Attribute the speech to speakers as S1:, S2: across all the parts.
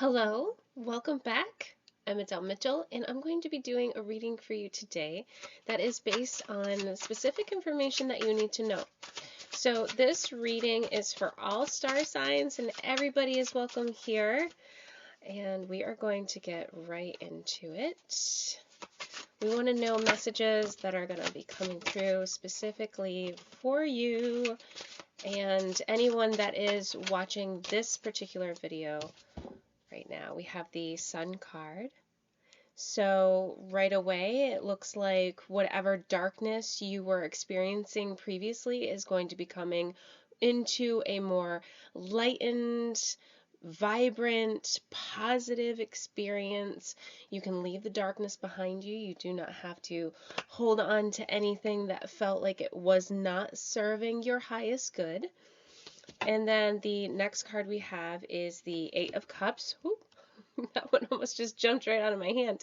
S1: Hello, welcome back. I'm Adele Mitchell, and I'm going to be doing a reading for you today that is based on specific information that you need to know. So this reading is for all star signs, and everybody is welcome here. And we are going to get right into it. We want to know messages that are going to be coming through specifically for you and anyone that is watching this particular video right now. We have the Sun card. So right away, it looks like whatever darkness you were experiencing previously is going to be coming into a more lightened, vibrant, positive experience. You can leave the darkness behind you. You do not have to hold on to anything that felt like it was not serving your highest good. And then the next card we have is the Eight of Cups. Ooh, that one almost just jumped right out of my hand.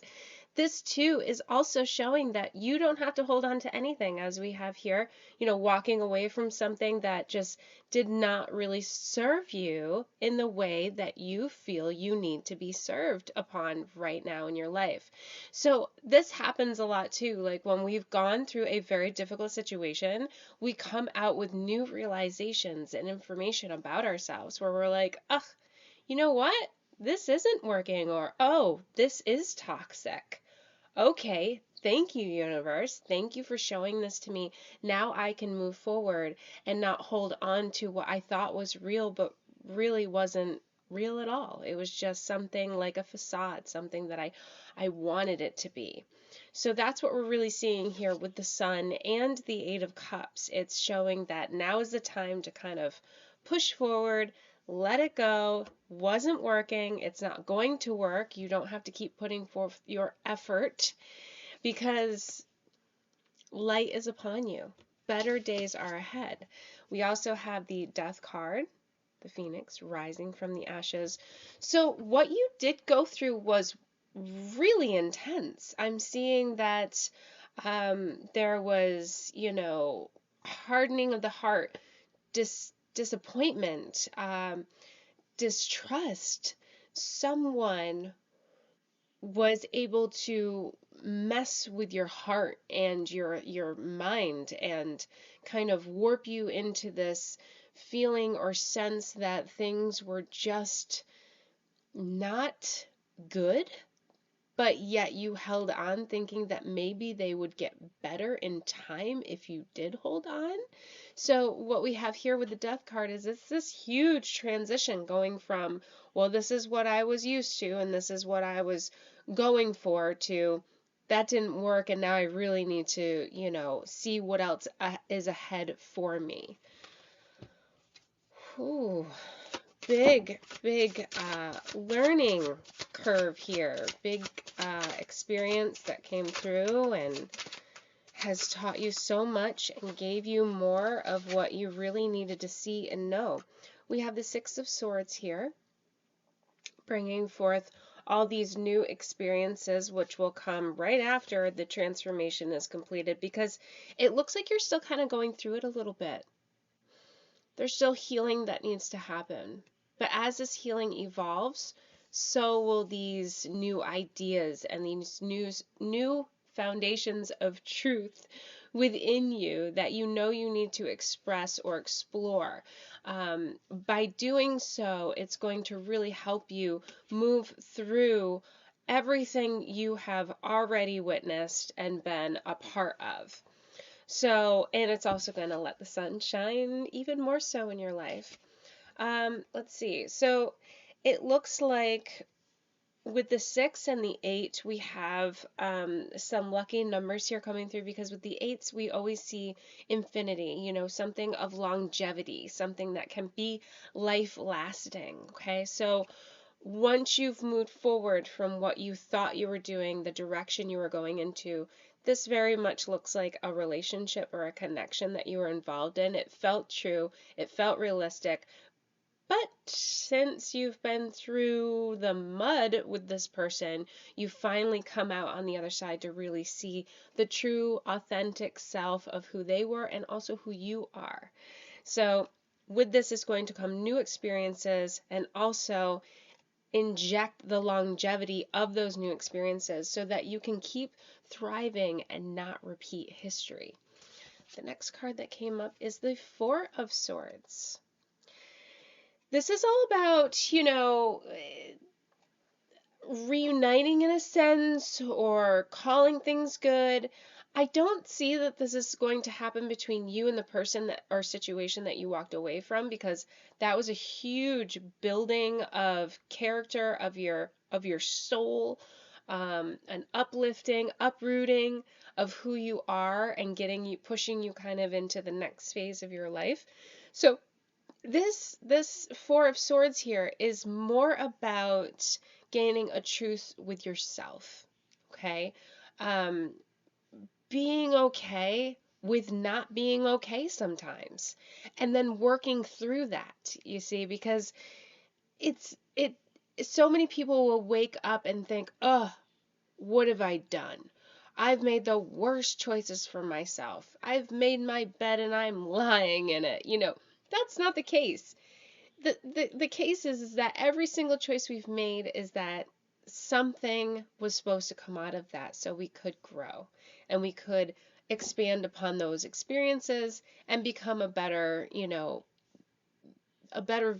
S1: This too is also showing that you don't have to hold on to anything, as we have here, walking away from something that just did not really serve you in the way that you feel you need to be served upon right now in your life. So this happens a lot too. Like when we've gone through a very difficult situation, we come out with new realizations and information about ourselves where we're like, ugh, you know what? This isn't working, or, oh, this is toxic. Okay, thank you, universe. Thank you for showing this to me. Now I can move forward and not hold on to what I thought was real, but really wasn't real at all. It was just something like a facade, something that I wanted it to be. So that's what we're really seeing here with the Sun and the Eight of Cups. It's showing that now is the time to kind of push forward, let it go. Wasn't working. It's not going to work. You don't have to keep putting forth your effort because light is upon you. Better days are ahead. We also have the Death card, the Phoenix rising from the ashes. So what you did go through was really intense. I'm seeing that there was, hardening of the heart, disappointment, distrust. Someone was able to mess with your heart and your mind and kind of warp you into this feeling or sense that things were just not good, but yet you held on thinking that maybe they would get better in time if you did hold on. So what we have here with the Death card is it's this huge transition going from, well, this is what I was used to and this is what I was going for, to that didn't work and now I really need to, see what else is ahead for me. Ooh. Big learning curve here. Big experience that came through and has taught you so much and gave you more of what you really needed to see and know. We have the Six of Swords here, bringing forth all these new experiences, which will come right after the transformation is completed, because it looks like you're still kind of going through it a little bit. There's still healing that needs to happen. But as this healing evolves, so will these new ideas and these new foundations of truth within you that you need to express or explore. By doing so, it's going to really help you move through everything you have already witnessed and been a part of. So, and it's also going to let the sun shine even more so in your life. Let's see. So it looks like with the 6 and the 8, we have some lucky numbers here coming through, because with the 8s, we always see infinity, something of longevity, something that can be life lasting. Okay. So once you've moved forward from what you thought you were doing, the direction you were going into, this very much looks like a relationship or a connection that you were involved in. It felt true. It felt realistic. But since you've been through the mud with this person, you finally come out on the other side to really see the true, authentic self of who they were and also who you are. So with this is going to come new experiences, and also inject the longevity of those new experiences so that you can keep thriving and not repeat history. The next card that came up is the Four of Swords. This is all about, reuniting in a sense or calling things good. I don't see that this is going to happen between you and the person that or situation that you walked away from, because that was a huge building of character of your soul, an uplifting, uprooting of who you are and pushing you kind of into the next phase of your life. So this Four of Swords here is more about gaining a truth with yourself, okay? Being okay with not being okay sometimes, and then working through that, you see, because it so many people will wake up and think, oh, what have I done? I've made the worst choices for myself. I've made my bed and I'm lying in it. That's not the case. The case is that every single choice we've made is that something was supposed to come out of that so we could grow and we could expand upon those experiences and become a better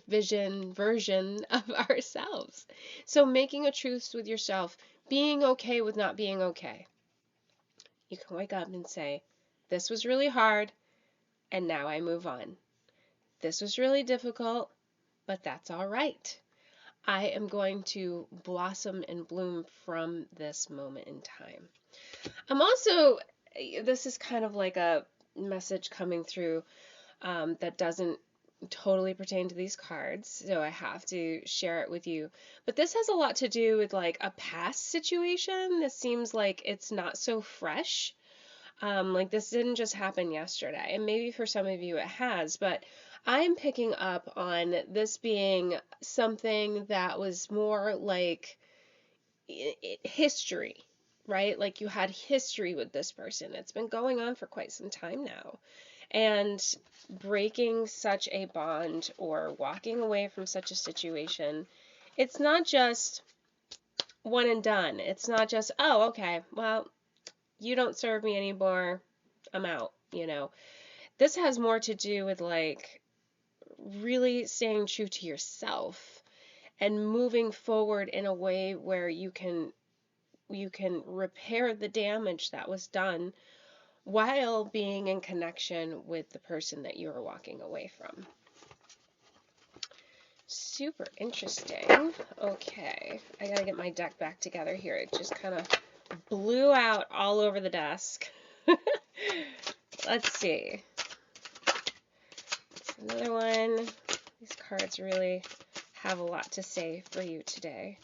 S1: version of ourselves. So making a truce with yourself, being okay with not being okay. You can wake up and say, this was really hard, and now I move on. This was really difficult, but that's all right. I am going to blossom and bloom from this moment in time. This is kind of like a message coming through that doesn't totally pertain to these cards, so I have to share it with you. But this has a lot to do with like a past situation. This seems like it's not so fresh. Like this didn't just happen yesterday, and maybe for some of you it has, but I'm picking up on this being something that was more like history, right? Like you had history with this person. It's been going on for quite some time now. And breaking such a bond or walking away from such a situation, it's not just one and done. It's not just, oh, okay, well, you don't serve me anymore, I'm out, This has more to do with like really staying true to yourself and moving forward in a way where you can repair the damage that was done while being in connection with the person that you are walking away from. Super interesting. Okay, I gotta get my deck back together here. It just kind of blew out all over the desk. Let's see. It's another one. These cards really have a lot to say for you today.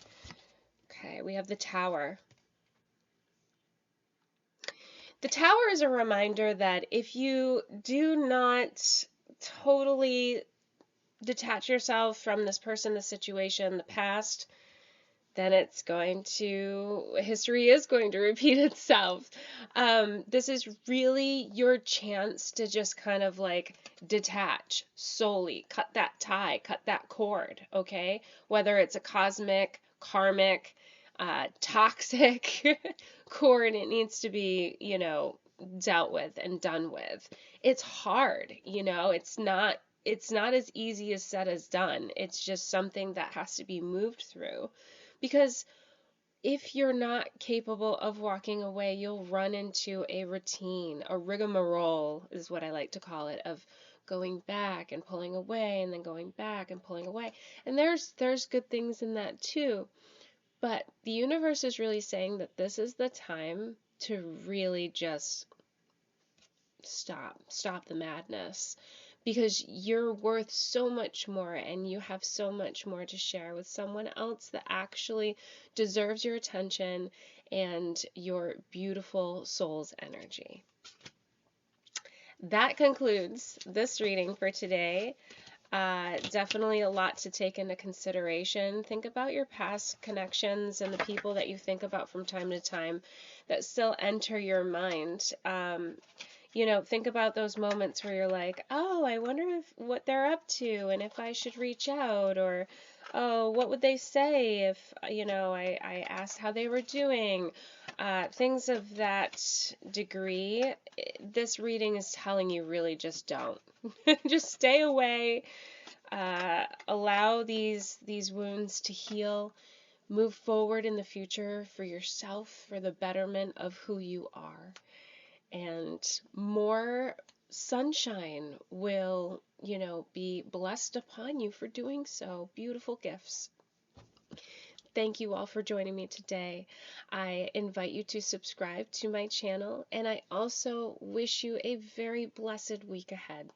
S1: Okay, we have the Tower. The Tower is a reminder that if you do not totally detach yourself from this person, the situation, the past, then history is going to repeat itself. This is really your chance to just kind of like detach solely, cut that tie, cut that cord, okay? Whether it's a cosmic, karmic, toxic cord, it needs to be, dealt with and done with. It's hard, it's not as easy as said as done. It's just something that has to be moved through. Because if you're not capable of walking away, you'll run into a routine, a rigmarole is what I like to call it, of going back and pulling away and then going back and pulling away. And there's good things in that too. But the universe is really saying that this is the time to really just stop the madness. Because you're worth so much more and you have so much more to share with someone else that actually deserves your attention and your beautiful soul's energy. That concludes this reading for today. Definitely a lot to take into consideration. Think about your past connections and the people that you think about from time to time that still enter your mind. Think about those moments where you're like, oh, I wonder what they're up to and if I should reach out, or oh, what would they say if, I asked how they were doing? Things of that degree. This reading is telling you really just don't. Just stay away. Allow these wounds to heal. Move forward in the future for yourself, for the betterment of who you are. And more sunshine will, be blessed upon you for doing so. Beautiful gifts. Thank you all for joining me today. I invite you to subscribe to my channel, and I also wish you a very blessed week ahead.